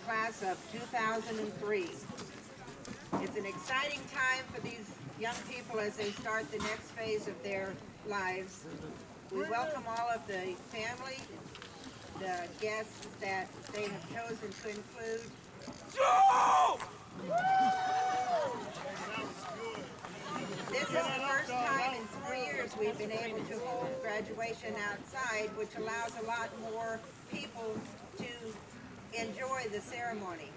class of 2003. It's an exciting time for these young people as they start the next phase of their lives. We welcome all of the family, the guests that they have chosen to include. This is the first time in 4 years we've been able to hold graduation outside, which allows a lot more people to enjoy the ceremony.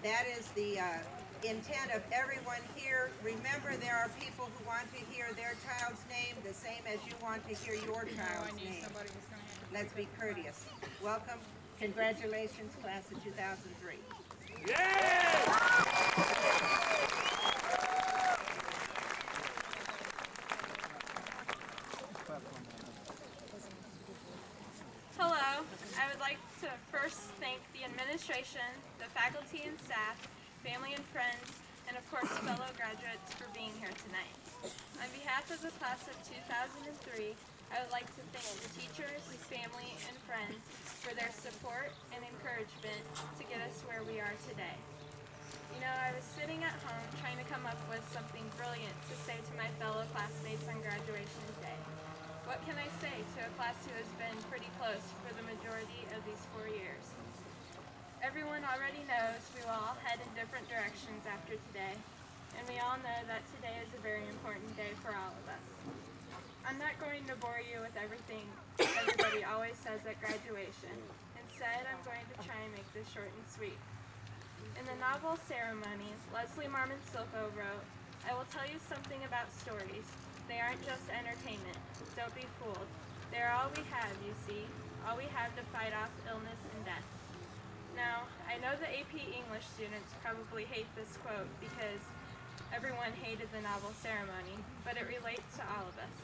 That is the intent of everyone here. Remember, there are people who want to hear their child's name the same as you want to hear your child's name. Let's be courteous. Welcome. Congratulations, class of 2003. Hello. I would like to first thank the administration, the faculty and staff, family and friends, and of course fellow graduates for being here tonight. On behalf of the class of 2003, I would like to thank the teachers, family, and friends for their support and encouragement to get us where we are today. You know, I was sitting at home trying to come up with something brilliant to say to my fellow classmates on graduation day. What can I say to a class who has been pretty close for the majority of these 4 years? Everyone already knows we will all head in different directions after today, and we all know that today is a very important day for all of us. I'm not going to bore you with everything everybody always says at graduation. Instead, I'm going to try and make this short and sweet. In the novel Ceremony, Leslie Marmon Silko wrote, "I will tell you something about stories. They aren't just entertainment. Don't be fooled. They're all we have, you see, all we have to fight off illness and death." Now, I know the AP English students probably hate this quote because everyone hated the novel Ceremony, but it relates to all of us.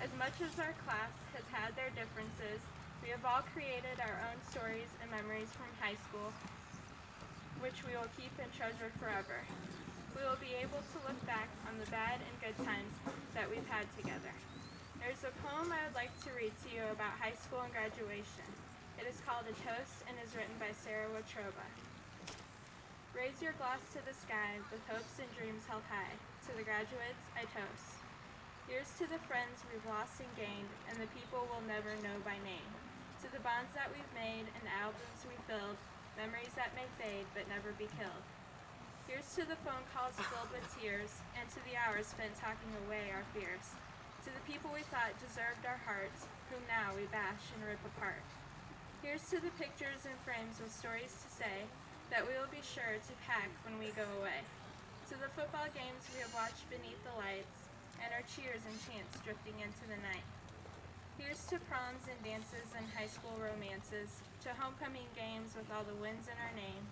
As much as our class has had their differences, we have all created our own stories and memories from high school, which we will keep and treasure forever. We will be able to look back on the bad and good times that we've had together. There's a poem I would like to read to you about high school and graduation. It is called A Toast and is written by Sarah Watroba. Raise your glass to the sky with hopes and dreams held high. To the graduates, I toast. Here's to the friends we've lost and gained, and the people we'll never know by name. To the bonds that we've made and the albums we filled, memories that may fade but never be killed. Here's to the phone calls filled with tears, and to the hours spent talking away our fears. To the people we thought deserved our hearts, whom now we bash and rip apart. Here's to the pictures and frames with stories to say that we will be sure to pack when we go away. To the football games we have watched beneath the lights, and our cheers and chants drifting into the night. Here's to proms and dances and high school romances, to homecoming games with all the wins in our name.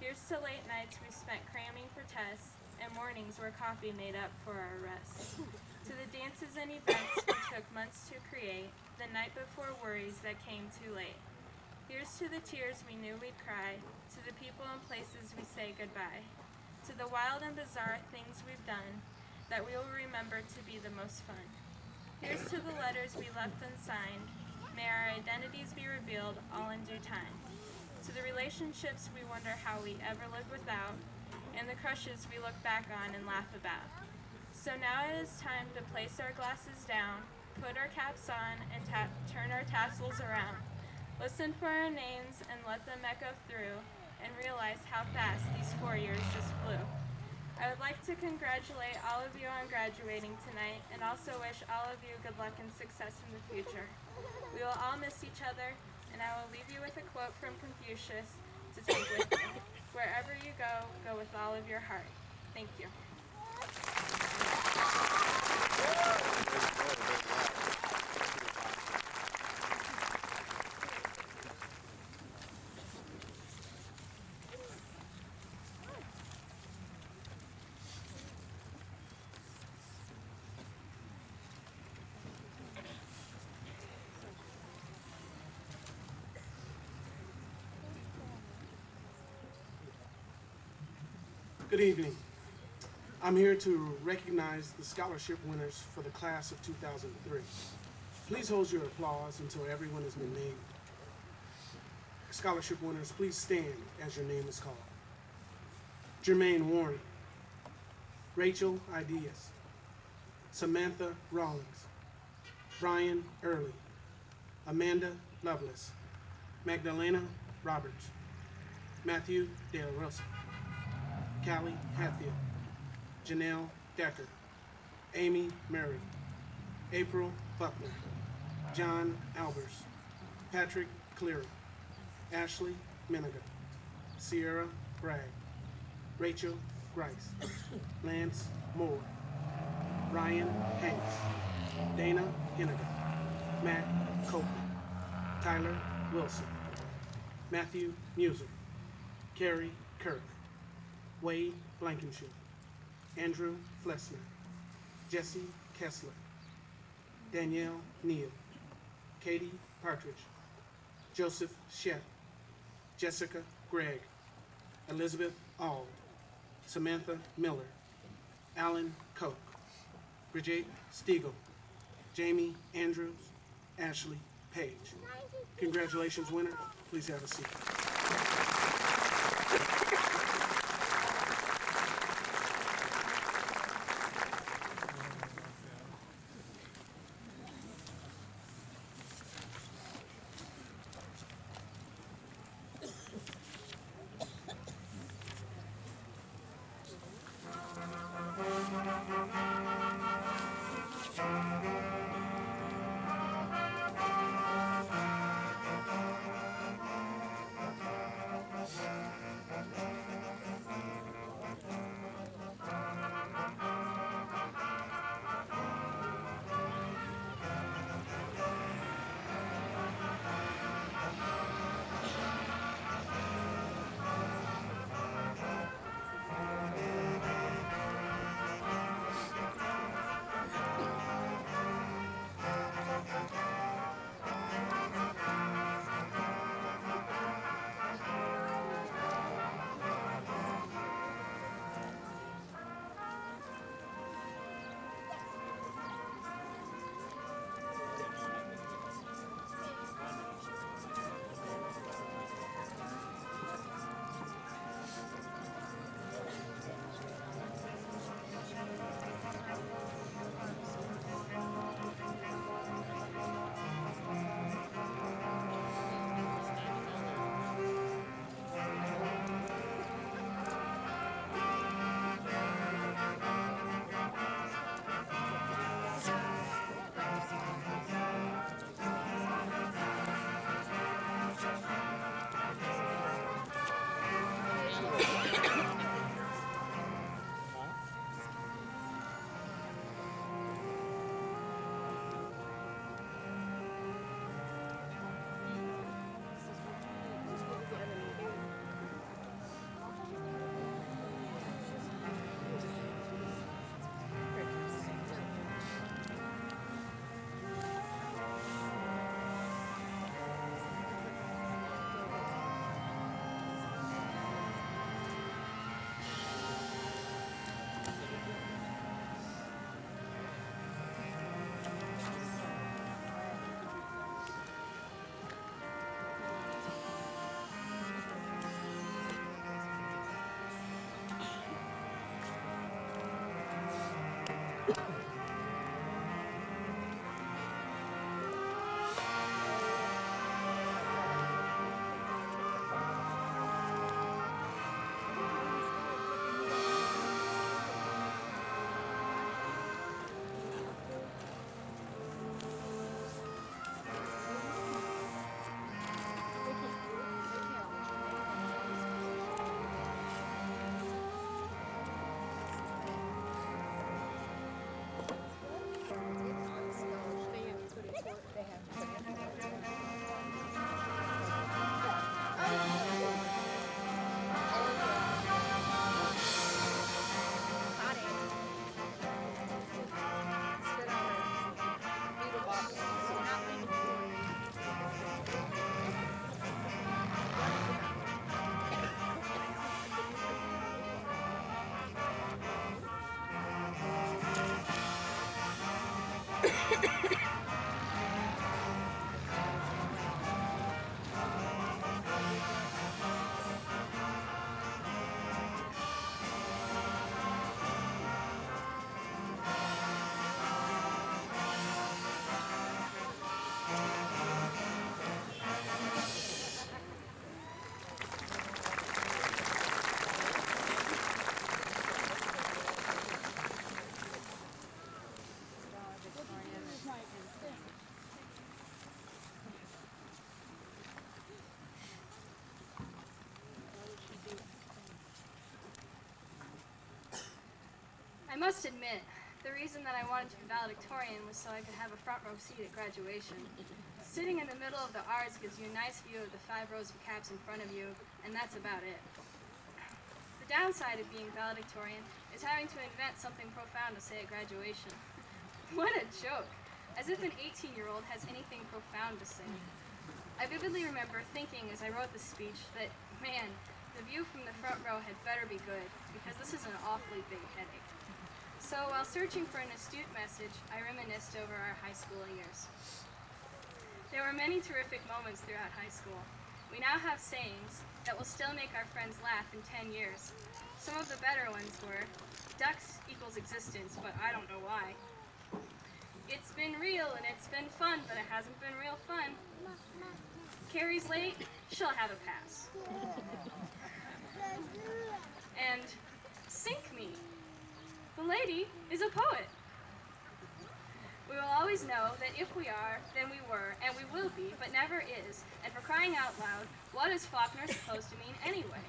Here's to late nights we spent cramming for tests, and mornings where coffee made up for our rest. To the dances and events we took months to create, the night before worries that came too late. Here's to the tears we knew we'd cry, to the people and places we say goodbye. To the wild and bizarre things we've done, that we will remember to be the most fun. Here's to the letters we left unsigned. May our identities be revealed all in due time. To the relationships we wonder how we ever lived without, and the crushes we look back on and laugh about. So now it is time to place our glasses down, put our caps on, and turn our tassels around. Listen for our names and let them echo through, and realize how fast these 4 years just flew. I would like to congratulate all of you on graduating tonight, and also wish all of you good luck and success in the future. We will all miss each other, and I will leave you with a quote from Confucius to take with you. Wherever you go, go with all of your heart. Thank you. Good evening. I'm here to recognize the scholarship winners for the class of 2003. Please hold your applause until everyone has been named. scholarship winners, please stand as your name is called. Jermaine Warren, Rachel Ideas, Samantha Rawlings, Brian Early, Amanda Lovelace, Magdalena Roberts, Matthew Dale Russell, Callie Hatfield, Janelle Decker, Amy Murray, April Buckner, John Albers, Patrick Cleary, Ashley Miniger, Sierra Bragg, Rachel Grice, Lance Moore, Ryan Hanks, Dana Henniger, Matt Copeland, Tyler Wilson, Matthew Muser, Carrie Kirk, Wade Blankenship, Andrew Flessner, Jesse Kessler, Danielle Neal, Katie Partridge, Joseph Shep, Jessica Gregg, Elizabeth All, Samantha Miller, Alan Koch, Bridget Stiegel, Jamie Andrews, Ashley Page. Congratulations, winner. Please have a seat. I must admit, the reason that I wanted to be valedictorian was so I could have a front row seat at graduation. Sitting in the middle of the R's gives you a nice view of the 5 rows of caps in front of you, and that's about it. The downside of being valedictorian is having to invent something profound to say at graduation. What a joke! As if an 18-year-old has anything profound to say. I vividly remember thinking as I wrote the speech that, man, the view from the front row had better be good, because this is an awfully big headache. So while searching for an astute message, I reminisced over our high school years. There were many terrific moments throughout high school. We now have sayings that will still make our friends laugh in 10 years. Some of the better ones were, ducks equals existence, but I don't know why. It's been real and it's been fun, but it hasn't been real fun. Carrie's late, she'll have a pass. And sink me. The lady is a poet. We will always know that if we are, then we were, and we will be, but never is. And for crying out loud, what is Faulkner supposed to mean anyway?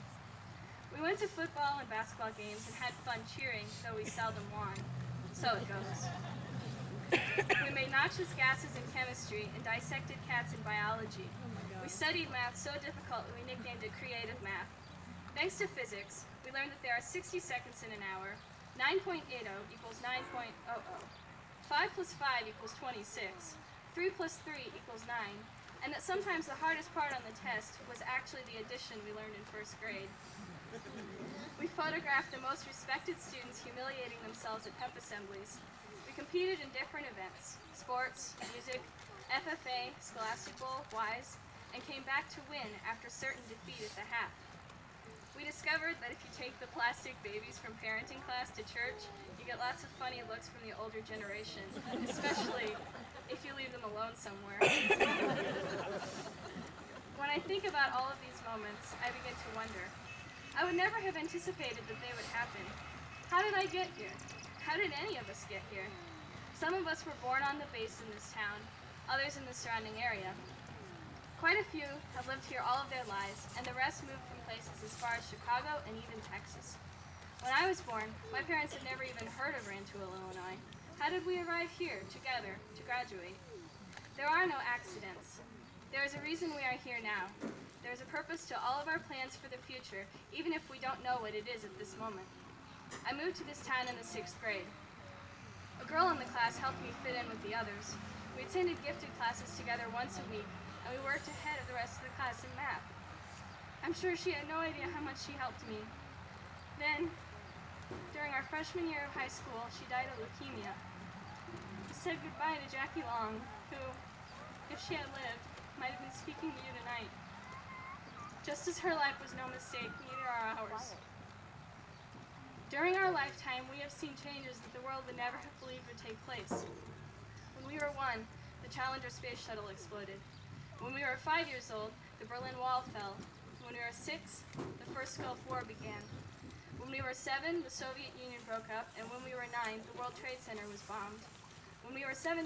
We went to football and basketball games and had fun cheering, though we seldom won. So it goes. We made noxious gases in chemistry and dissected cats in biology. We studied math so difficult that we nicknamed it creative math. Thanks to physics, we learned that there are 60 seconds in an hour, 9.80 equals 9.00, 5 plus 5 equals 26, 3 plus 3 equals 9, and that sometimes the hardest part on the test was actually the addition we learned in first grade. We photographed the most respected students humiliating themselves at pep assemblies. We competed in different events, sports, music, FFA, Scholastic Bowl, WISE, and came back to win after certain defeat at the half. We discovered that if you take the plastic babies from parenting class to church, you get lots of funny looks from the older generation, especially if you leave them alone somewhere. When I think about all of these moments, I begin to wonder. I would never have anticipated that they would happen. How did I get here? How did any of us get here? Some of us were born on the base in this town, others in the surrounding area. Quite a few have lived here all of their lives, and the rest moved from places as far as Chicago and even Texas. When I was born, my parents had never even heard of Rantoul, Illinois. How did we arrive here, together, to graduate? There are no accidents. There is a reason we are here now. There is a purpose to all of our plans for the future, even if we don't know what it is at this moment. I moved to this town in the 6th grade. A girl in the class helped me fit in with the others. We attended gifted classes together once a week, and we worked ahead of the rest of the class in math. I'm sure she had no idea how much she helped me. Then, during our freshman year of high school, she died of leukemia. We said goodbye to Jackie Long, who, if she had lived, might have been speaking to you tonight. Just as her life was no mistake, neither are ours. During our lifetime, we have seen changes that the world would never have believed would take place. When we were 1, the Challenger space shuttle exploded. When we were 5 years old, the Berlin Wall fell. When we were 6, the first Gulf War began. When we were 7, the Soviet Union broke up, and when we were 9, the World Trade Center was bombed. When we were 17,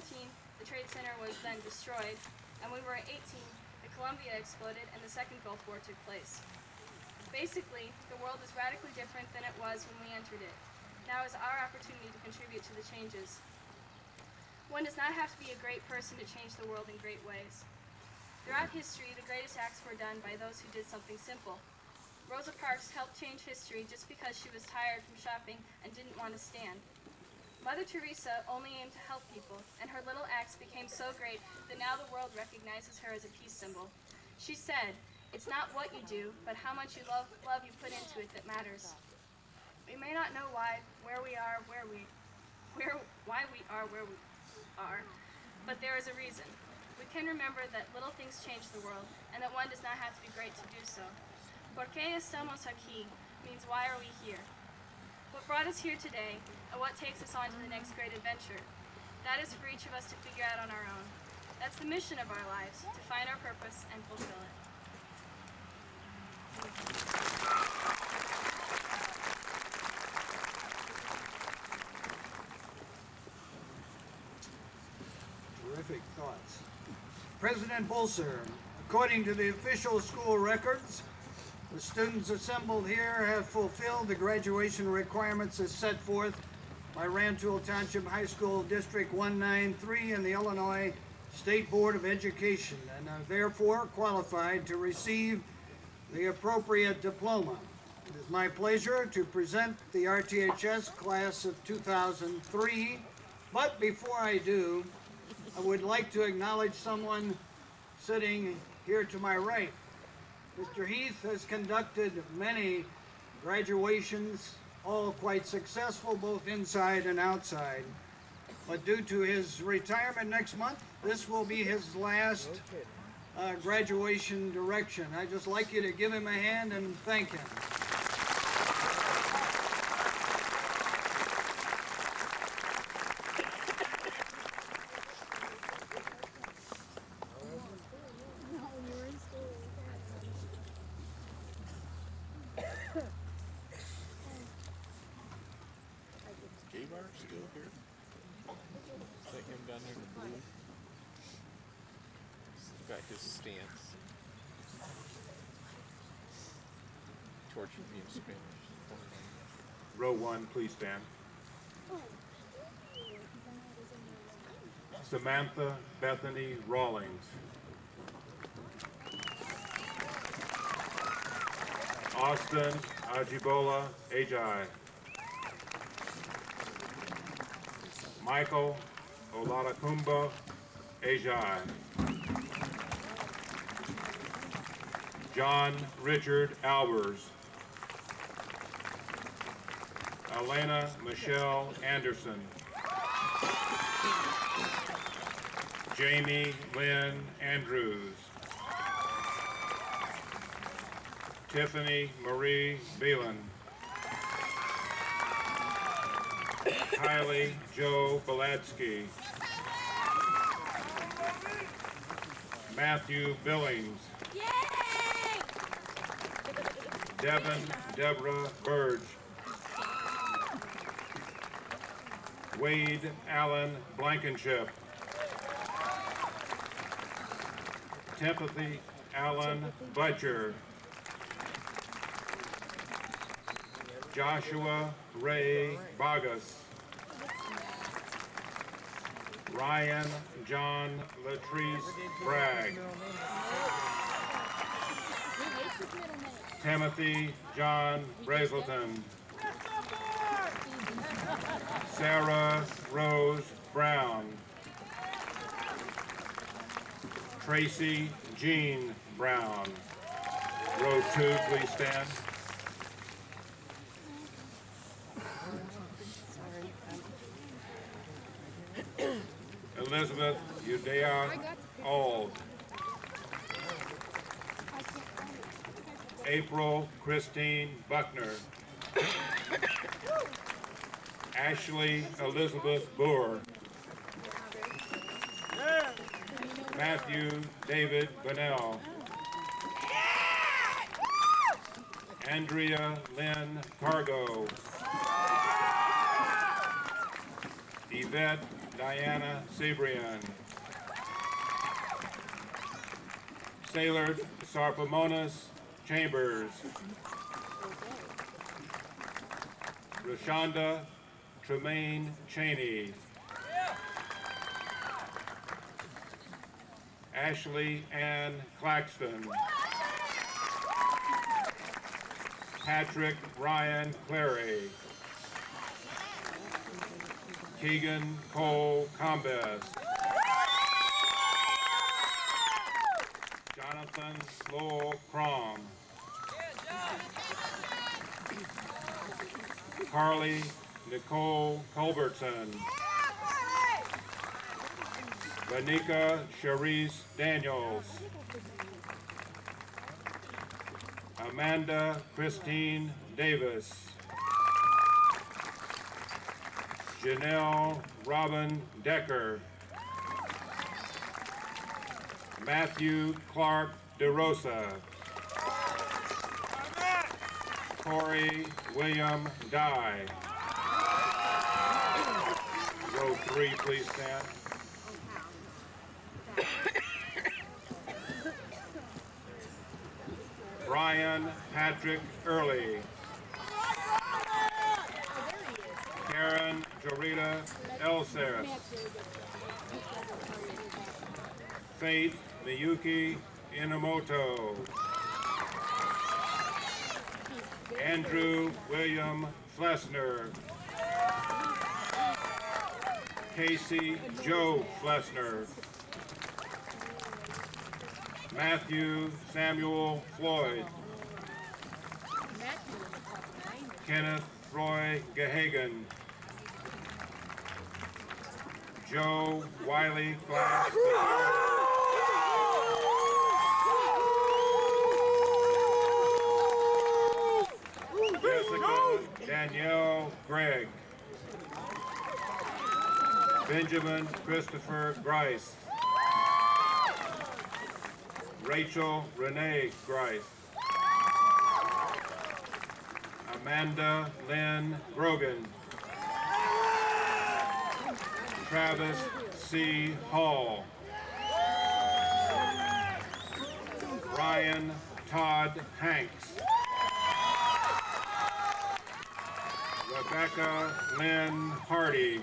the Trade Center was then destroyed, and when we were 18, the Columbia exploded and the Second Gulf War took place. Basically, the world is radically different than it was when we entered it. Now is our opportunity to contribute to the changes. One does not have to be a great person to change the world in great ways. Throughout history, the greatest acts were done by those who did something simple. Rosa Parks helped change history just because she was tired from shopping and didn't want to stand. Mother Teresa only aimed to help people, and her little acts became so great that now the world recognizes her as a peace symbol. She said, "It's not what you do, but how much you love you put into it that matters." We may not know why we are, where we are, but there is a reason. We can remember that little things change the world, and that one does not have to be great to do so. ¿Por qué estamos aquí? Means why are we here? What brought us here today, and what takes us on to the next great adventure? That is for each of us to figure out on our own. That's the mission of our lives, to find our purpose and fulfill it. Terrific thoughts. President Bolser, according to the official school records, the students assembled here have fulfilled the graduation requirements as set forth by Rantoul Township High School District 193 in the Illinois State Board of Education, and are therefore qualified to receive the appropriate diploma. It is my pleasure to present the RTHS class of 2003, but before I do, I would like to acknowledge someone sitting here to my right. Mr. Heath has conducted many graduations, all quite successful both inside and outside. But due to his retirement next month, this will be his last graduation direction. I'd just like you to give him a hand and thank him. Still here? Is that him down there in the blue? He's got his stance. Tortured me in Spanish. Row 1, please stand. Samantha Bethany Rawlings. Austin Ajibola Ajay. Michael Oladakumba Ajay. John Richard Albers. Elena Michelle Anderson. Jamie Lynn Andrews. Tiffany Marie Beelan. Kylie Joe Beladsky. Matthew Billings. Yay! Devin Deborah Burge. Wade Allen Blankenship. Timothy Allen Butcher. Joshua Ray Bogus. Ryan John Latrice Bragg. Timothy John Brazelton. Sarah Rose Brown. Tracy Jean Brown. Row 2, please stand. Elizabeth Udea Auld. April Christine Buckner. Ashley Elizabeth Boer. Matthew David Bunnell. Andrea Lynn Cargo. Yvette Diana Sabrian. Sailor Sarpamonas Chambers. Rashonda Tremaine Cheney. Ashley Ann Claxton. Patrick Ryan Clary. Keegan Cole Combest. Jonathan Lowell Crom. Carly Nicole Culbertson. Vanika Charisse Daniels. Amanda Christine Davis. Janelle Robin Decker. Matthew Clark DeRosa. Corey William Dye. Row 3, please stand. Brian Patrick Early. Karen Sharita Elsaris. Faith Miyuki Inamoto. Andrew William Flessner. Casey Joe Flessner. Matthew Samuel Floyd. Kenneth Roy Gahagan. Joe Wiley Glass. Jessica Danielle Gregg. Benjamin Christopher Grice. Rachel Renee Grice. Amanda Lynn Grogan. Travis C. Hall. Ryan Todd Hanks. Rebecca Lynn Hardy.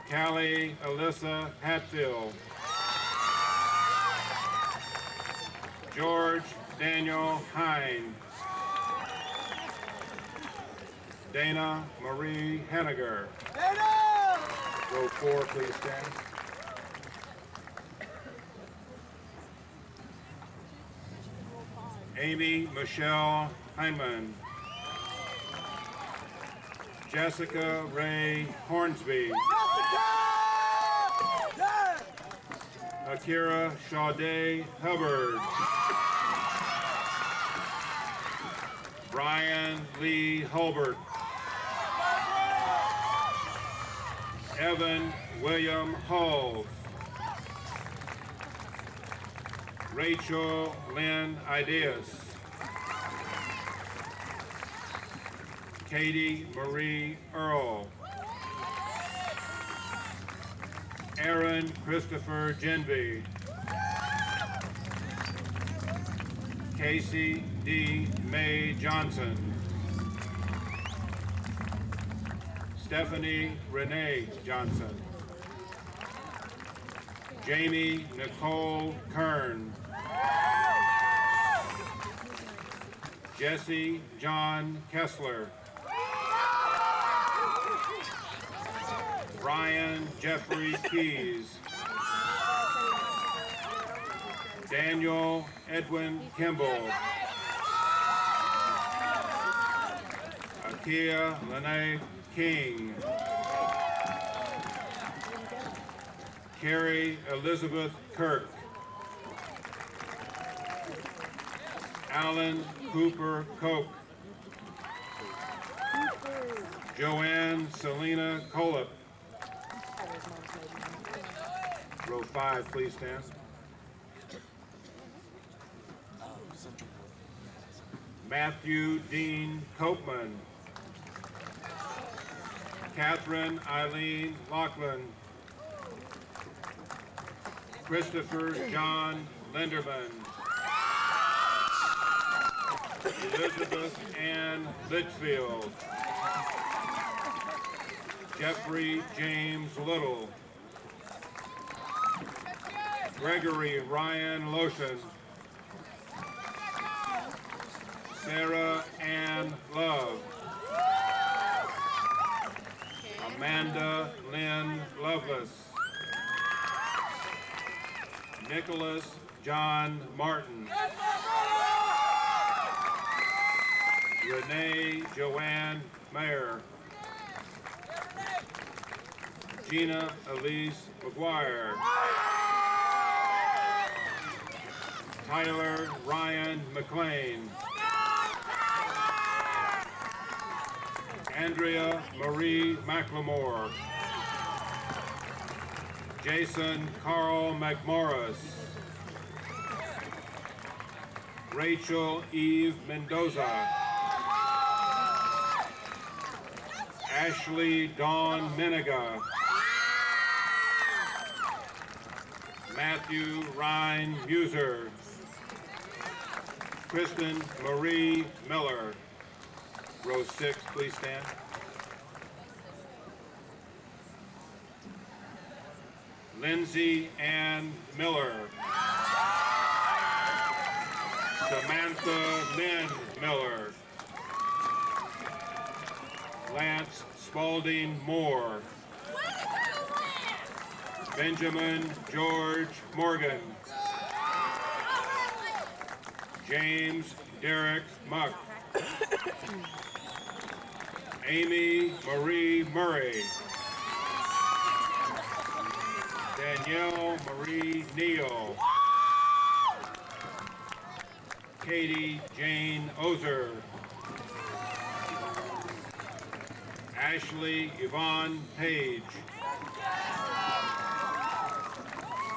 Callie Alyssa Hatfield. George Daniel Hine. Dana Marie Henniger. Row 4, please stand. Amy Michelle Heineman. Jessica Ray Hornsby. Akira Sade Hubbard. Brian Lee Hulbert. Evan William Hall. Rachel Lynn Ideas. Katie Marie Earl. Aaron Christopher Genby. Casey D. May Johnson. Stephanie Renee Johnson. Jamie Nicole Kern. Jesse John Kessler. Ryan Jeffrey Keys. Daniel Edwin Kimball. Akia Lene King. Carrie Elizabeth Kirk. Alan Cooper Koch. Joanne Selena Colip. Row 5, please stand. Matthew Dean Copeman. Catherine Eileen Lachlan. Christopher John Linderman. Elizabeth Ann Litchfield. Jeffrey James Little. Gregory Ryan Lotion. Sarah Ann Love. Amanda Lynn Lovelace. Nicholas John Martin. Renee Joanne Mayer. Gina Elise McGuire. Tyler Ryan McLean. Andrea Marie McLemore. Jason Carl McMorris. Rachel Eve Mendoza. Ashley Dawn Miniga. Matthew Ryan Muser. Kristen Marie Miller. Row 6, please stand. Lindsay Ann Miller. Samantha Lynn Miller. Lance Spalding Moore. Benjamin George Morgan. James Derek Muck. Amy Marie Murray. Danielle Marie Neal. Katie Jane Ozer. Ashley Yvonne Page.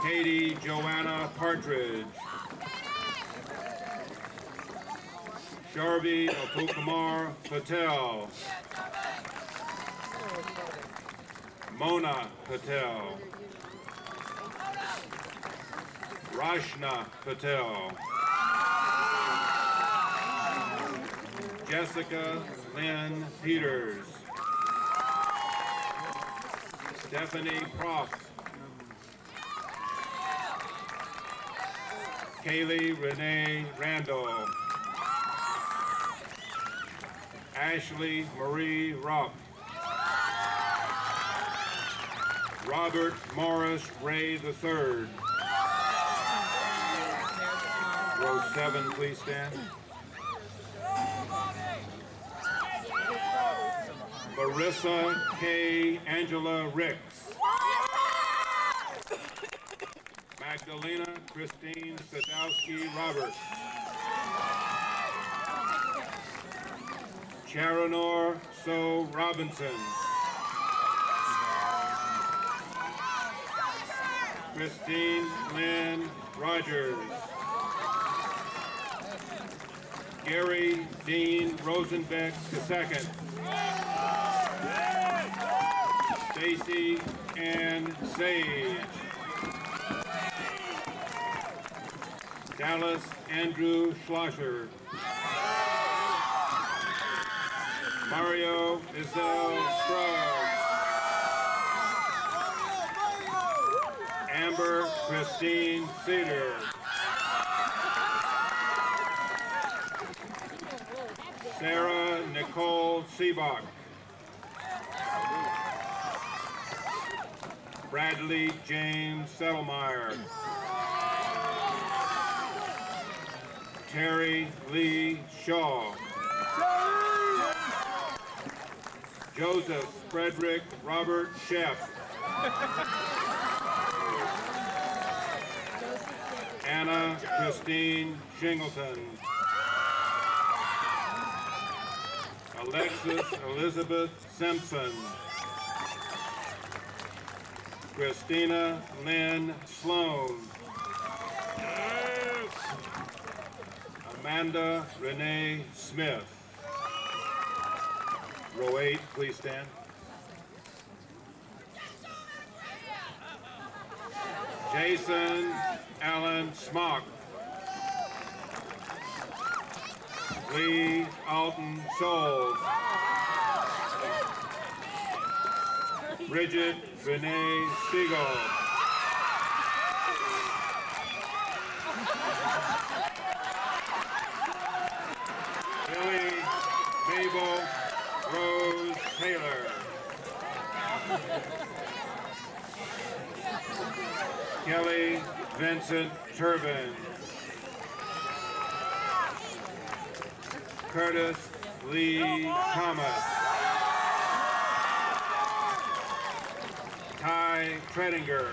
Katie Joanna Partridge. Sharvi Apukumar Patel. Mona Patel. Rashna Patel. Jessica Lynn Peters. Stephanie Proft. Kaylee Renee Randall. Ashley Marie Rupp. Robert Morris Ray III. Row 7, please stand. Marissa K. Angela Ricks. Magdalena Christine Sadowski Roberts. Charanor So Robinson. Christine Lynn Rogers. Gary Dean Rosenbeck II. Stacy Ann Sage. Dallas Andrew Schlosser. Mario Isel Scruggs. Amber Christine Cedar. Sarah Nicole Seabach. Bradley James Settlemeyer. Terry Lee Shaw. Joseph Frederick Robert Sheff. Anna Christine Shingleton. Alexis Elizabeth Simpson. Christina Lynn Sloan. Amanda Renee Smith. Row 8, please stand. Jason Allen Smock. Lee Alton Souls. Bridget Renee Siegel. Billy Mabel Rose Taylor. Kelly Vincent Turbin. Curtis Lee Thomas. Ty Tredinger.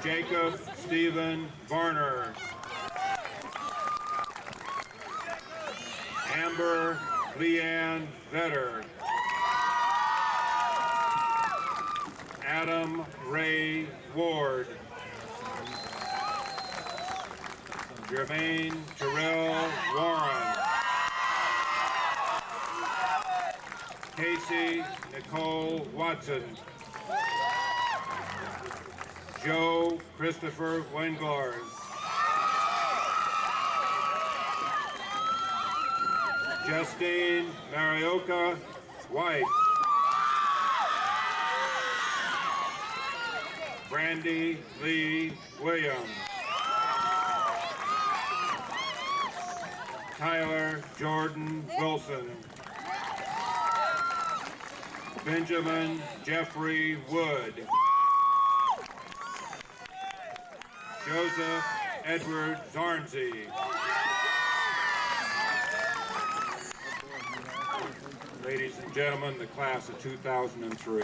Jacob Stephen Varner. Amber Leanne Vetter. Adam Ray Ward. Jermaine Terrell Warren. Casey Nicole Watson. Joe Christopher Wenglars. Justine Marioka White. Brandy Lee Williams. Tyler Jordan Wilson. Benjamin Jeffrey Wood. Joseph Edward Zarnzy. Ladies and gentlemen, the class of 2003.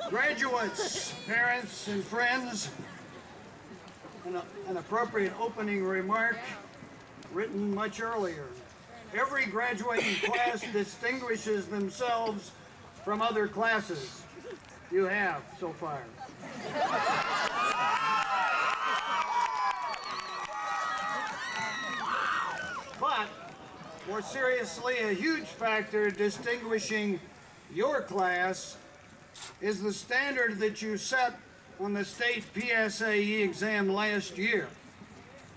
Graduates, parents, and friends, an appropriate opening remark written much earlier. Every graduating class distinguishes themselves from other classes. You have so far. But, more seriously, a huge factor distinguishing your class is the standard that you set on the state PSAE exam last year.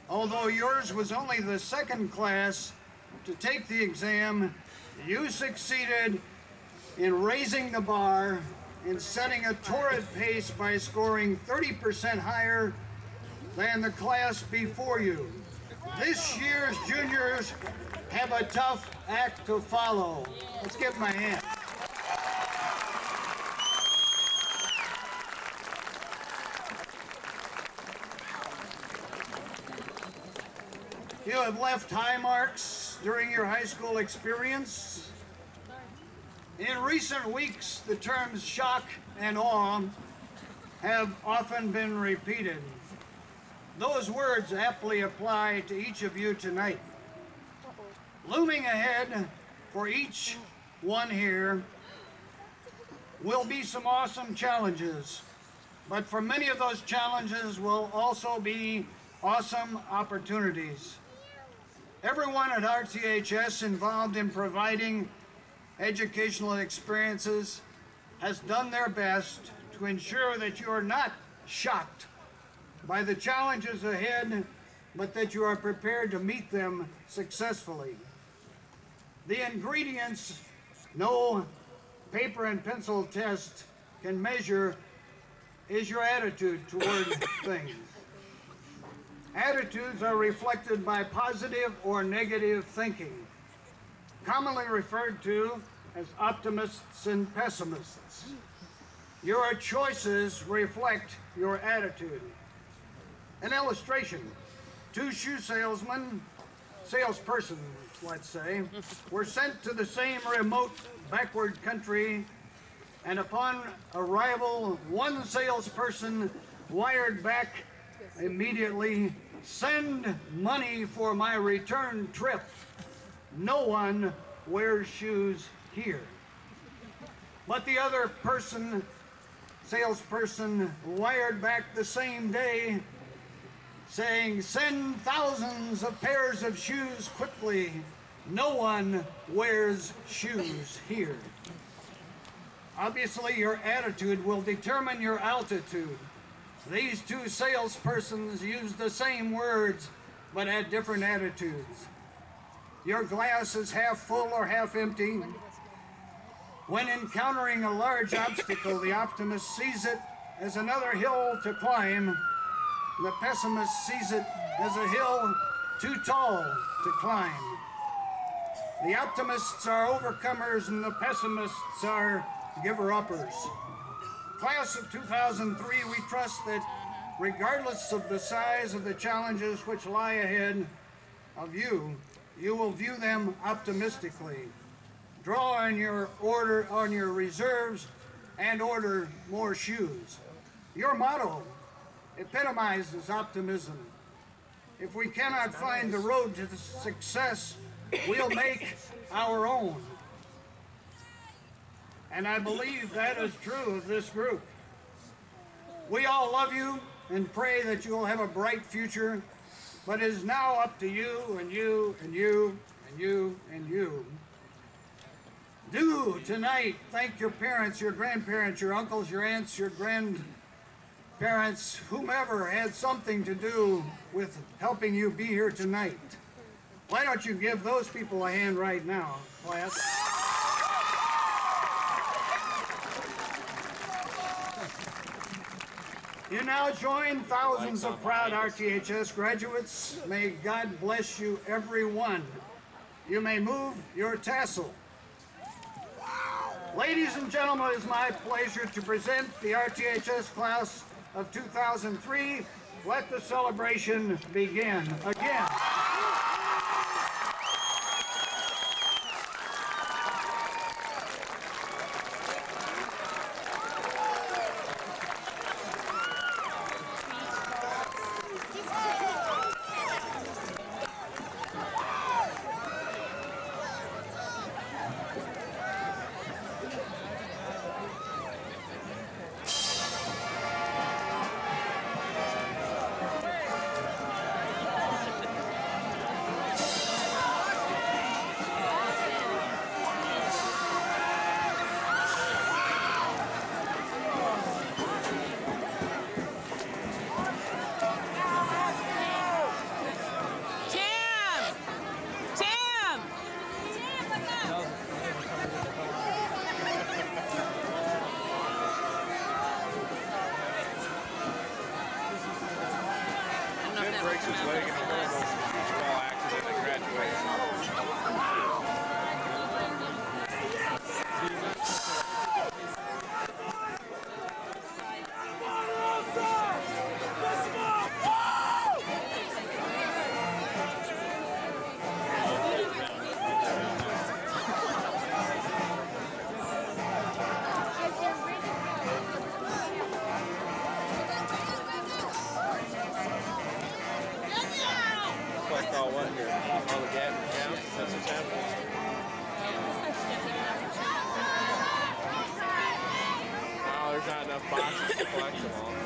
Although yours was only the second class to take the exam, you succeeded in raising the bar and setting a torrid pace by scoring 30% higher than the class before you. This year's juniors have a tough act to follow. Let's give them a hand. You have left high marks during your high school experience. In recent weeks, the terms shock and awe have often been repeated. Those words aptly apply to each of you tonight. Looming ahead for each one here will be some awesome challenges, but for many of those challenges will also be awesome opportunities. Everyone at RTHS involved in providing educational experiences has done their best to ensure that you are not shocked by the challenges ahead, but that you are prepared to meet them successfully. The ingredients no paper and pencil test can measure is your attitude toward things. Attitudes are reflected by positive or negative thinking, commonly referred to as optimists and pessimists. Your choices reflect your attitude. An illustration: two shoe salespersons, let's say, were sent to the same remote backward country, and upon arrival, one salesperson wired back immediately, "Send money for my return trip. No one wears shoes here." But the other salesperson wired back the same day saying, "Send thousands of pairs of shoes quickly. No one wears shoes here." Obviously, your attitude will determine your altitude. These two salespersons used the same words, but had different attitudes. Your glass is half full or half empty. When encountering a large obstacle, the optimist sees it as another hill to climb. The pessimist sees it as a hill too tall to climb. The optimists are overcomers and the pessimists are giver-uppers. Class of 2003, we trust that regardless of the size of the challenges which lie ahead of you, you will view them optimistically. Draw on your reserves and order more shoes. Your motto epitomizes optimism. If we cannot find the road to success, we'll make our own. And I believe that is true of this group. We all love you and pray that you will have a bright future, but it is now up to you and you and you and you and you. Do tonight thank your parents, your grandparents, your uncles, your aunts, your grandparents, whomever had something to do with helping you be here tonight. Why don't you give those people a hand right now, class? You now join thousands of proud RTHS graduates. May God bless you, every one. You may move your tassel. Ladies and gentlemen, it is my pleasure to present the RTHS class of 2003. Let the celebration begin. Again. Breaks his leg in a horrible beach ball accident at graduation. All what here? All the gap down? That's what's happening. Oh, there's not enough boxes to collect them all.